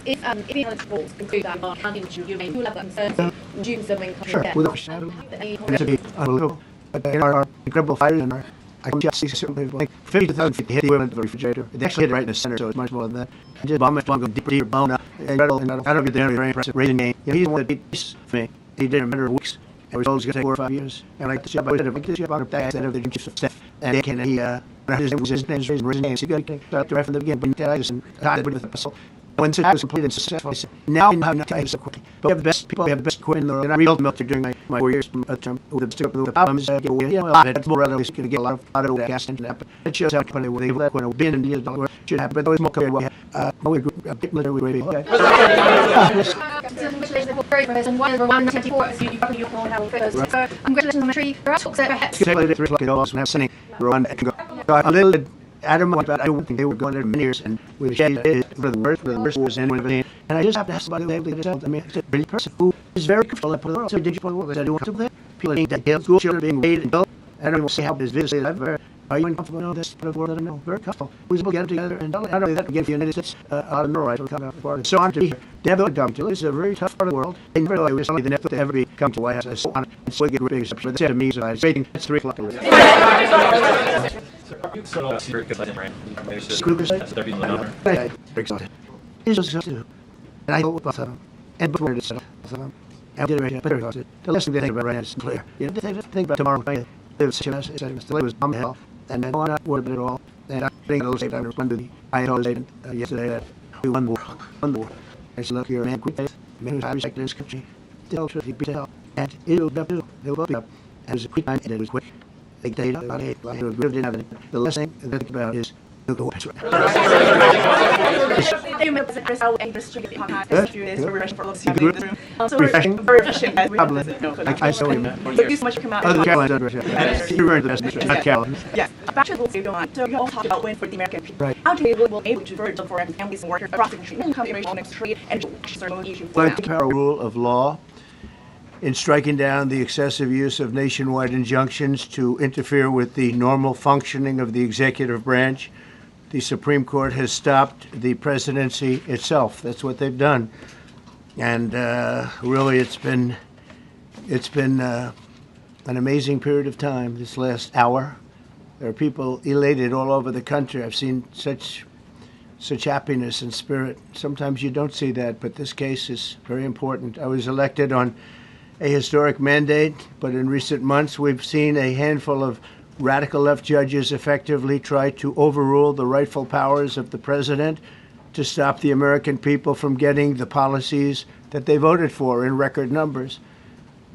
if we have schools conclude that our county you may have concerns, June serving sure, without a shadow. It to be unbelievable. But our incredible fighters and our I can just see certainly like 50,000 feet to hit the equivalent of a refrigerator. They actually hit it right in the center, so it's much more than that. And just bomb it, go deeper, bone up. And I don't get the very impressive raising game. You know, he's the one that beat peace for me. He did it in a matter of weeks. And we told it was going to take 4 or 5 years. And like the ship, I said, this ship on that, I said, everything just Steph. And he, his name was his name, his name. So you got to start right from the beginning, but I just started with the pistol. When it was completed and successful, I said, now we know how to time so quickly. But we have the best people, we have the best equipment in the world. And I rebuilt military during my 4 years with the problems. That's more rather going to get a lot of gas engine happen. It shows how company they will when a billion and years dollar should happen. But there was more clear what we a bit military we really okay. Congratulations on the tree. There are talks that perhaps. A little adamant about I don't think they were going there many years and with the worst was in and I just have to ask somebody who able to get I mean, it's a really person who is very comfortable in the world. So did you put what I do want to there? People being dead, school children being raised and built. I don't even say how this visit is ever. Are you uncomfortable in all this part of the world? I don't know. Very comfortable. We able to get it together and not only that, again, for the United States, out of Norway, will come out for it. So honored to be here. They never would come to. This is a very tough part of the world. They never thought it was something they never to ever come to White House. I so honored. And so I get big reception. They said to me, so I was waiting. It's 3 o'clock. He's so exhausted. And I hope and before it's set up. I'll get it right here. Better exhausted. The last thing they think about right now is clear. You know, they think about tomorrow. It was bomb hell. And then I'm not worried about it at all. And I think those days I responded to the Ayatollah statement yesterday that we won the war. I said, look, you're a man, quick faith, a man who's highly respected in this country. Tell the truth, he beat hell. And it'll be up too. They'll both be up. And it was a quick time, and it was quick. They stayed up about 8. It really didn't have anything. The last thing they think about is the war. Refreshing. Very refreshing. I saw him. Thank you so much for coming out. Oh, the Caroline's you're very the best, not Caroline. Yes. Back to the rules you on. So you all talk about win for the American people. Right. How do we will able to further for American families and workers across the country and come to racial next trade and ceremony issue? Well, I think our rule of law in striking down the excessive use of nationwide injunctions to interfere with the normal functioning of the executive branch. The Supreme Court has stopped the presidency itself. That's what they've done. And really, it's been It's been an amazing period of time this last hour. There are people elated all over the country. I've seen such happiness and spirit. Sometimes you don't see that, but this case is very important. I was elected on a historic mandate, but in recent months we've seen a handful of radical left judges effectively try to overrule the rightful powers of the president to stop the American people from getting the policies that they voted for in record numbers.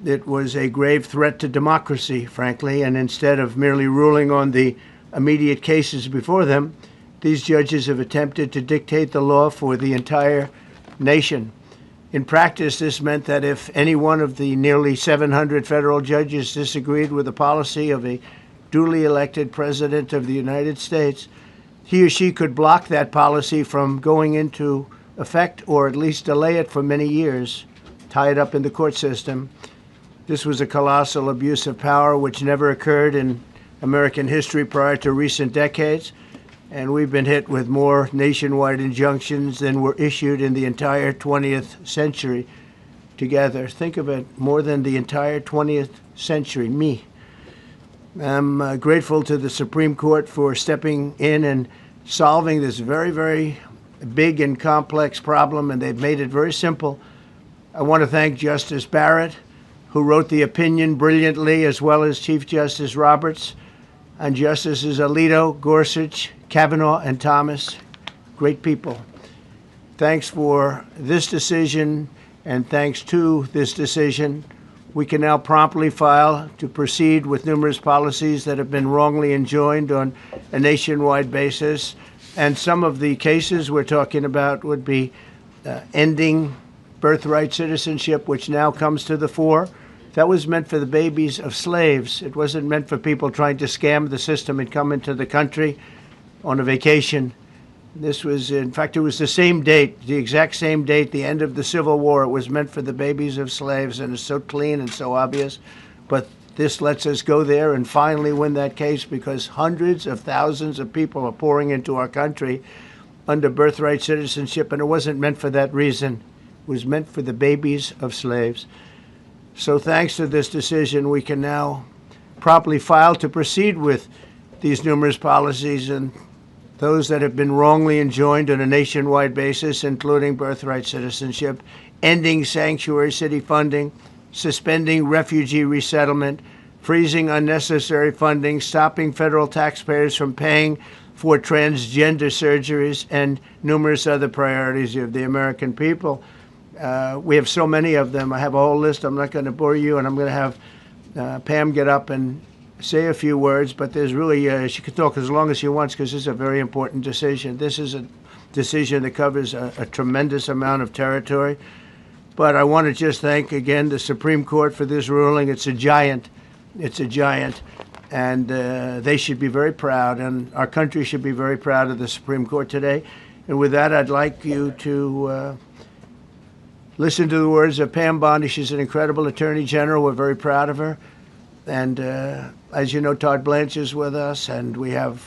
It was a grave threat to democracy, frankly, and instead of merely ruling on the immediate cases before them, these judges have attempted to dictate the law for the entire nation. In practice, this meant that if any one of the nearly 700 federal judges disagreed with the policy of a duly elected president of the United States, he or she could block that policy from going into effect or at least delay it for many years, tie it up in the court system. This was a colossal abuse of power which never occurred in American history prior to recent decades, and we've been hit with more nationwide injunctions than were issued in the entire 20th century together. Think of it, more than the entire 20th century, me. I'm grateful to the Supreme Court for stepping in and solving this very, very big and complex problem, and they've made it very simple. I want to thank Justice Barrett, who wrote the opinion brilliantly, as well as Chief Justice Roberts, and Justices Alito, Gorsuch, Kavanaugh, and Thomas. Great people. Thanks for this decision, and thanks to this decision, we can now promptly file to proceed with numerous policies that have been wrongly enjoined on a nationwide basis. And some of the cases we're talking about would be ending birthright citizenship, which now comes to the fore. That was meant for the babies of slaves. It wasn't meant for people trying to scam the system and come into the country on a vacation. This was, in fact, it was the same date, the exact same date, the end of the Civil War. It was meant for the babies of slaves, and it's so clean and so obvious. But this lets us go there and finally win that case, because hundreds of thousands of people are pouring into our country under birthright citizenship, and it wasn't meant for that reason. It was meant for the babies of slaves. So thanks to this decision, we can now promptly file to proceed with these numerous policies and those that have been wrongly enjoined on a nationwide basis, including birthright citizenship, ending sanctuary city funding, suspending refugee resettlement, freezing unnecessary funding, stopping federal taxpayers from paying for transgender surgeries, and numerous other priorities of the American people. We have so many of them. I have a whole list. I'm not going to bore you, and I'm going to have Pam get up and say a few words, but there's really, she could talk as long as she wants, because this is a very important decision. This is a decision that covers a tremendous amount of territory. But I want to just thank again the Supreme Court for this ruling. It's a giant. It's a giant. And they should be very proud, and our country should be very proud of the Supreme Court today. And with that, I'd like you to listen to the words of Pam Bondi. She's an incredible Attorney General. We're very proud of her. And as you know, Todd Blanche is with us, and we have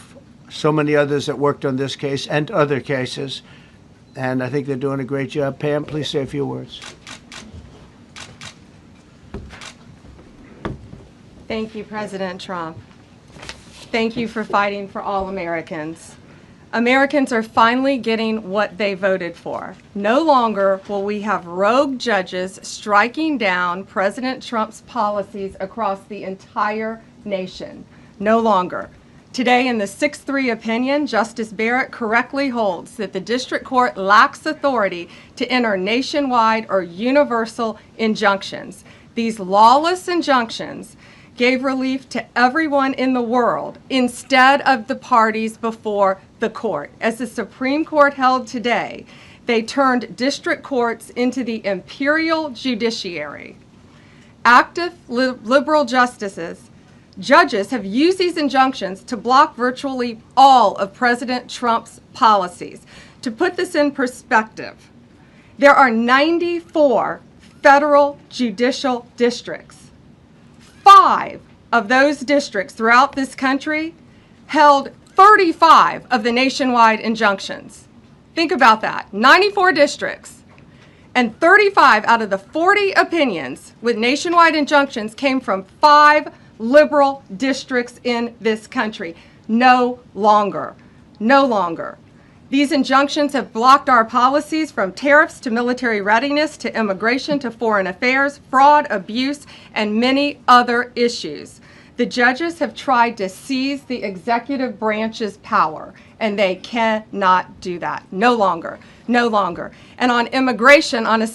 so many others that worked on this case and other cases. And I think they're doing a great job. Pam, please say a few words. Thank you, President Trump. Thank you for fighting for all Americans. Americans are finally getting what they voted for. No longer will we have rogue judges striking down President Trump's policies across the entire nation. No longer. Today, in the 6-3 opinion, Justice Barrett correctly holds that the district court lacks authority to enter nationwide or universal injunctions. These lawless injunctions gave relief to everyone in the world instead of the parties before the court. As the Supreme Court held today, they turned district courts into the imperial judiciary. Active liberal judges have used these injunctions to block virtually all of President Trump's policies. To put this in perspective, there are 94 federal judicial districts. 5 of those districts throughout this country held 35 of the nationwide injunctions. Think about that, 94 districts. And 35 out of the 40 opinions with nationwide injunctions came from 5 liberal districts in this country. No longer. No longer. These injunctions have blocked our policies from tariffs to military readiness to immigration to foreign affairs, fraud, abuse, and many other issues. The judges have tried to seize the executive branch's power, and they cannot do that. No longer. No longer. And on immigration, on a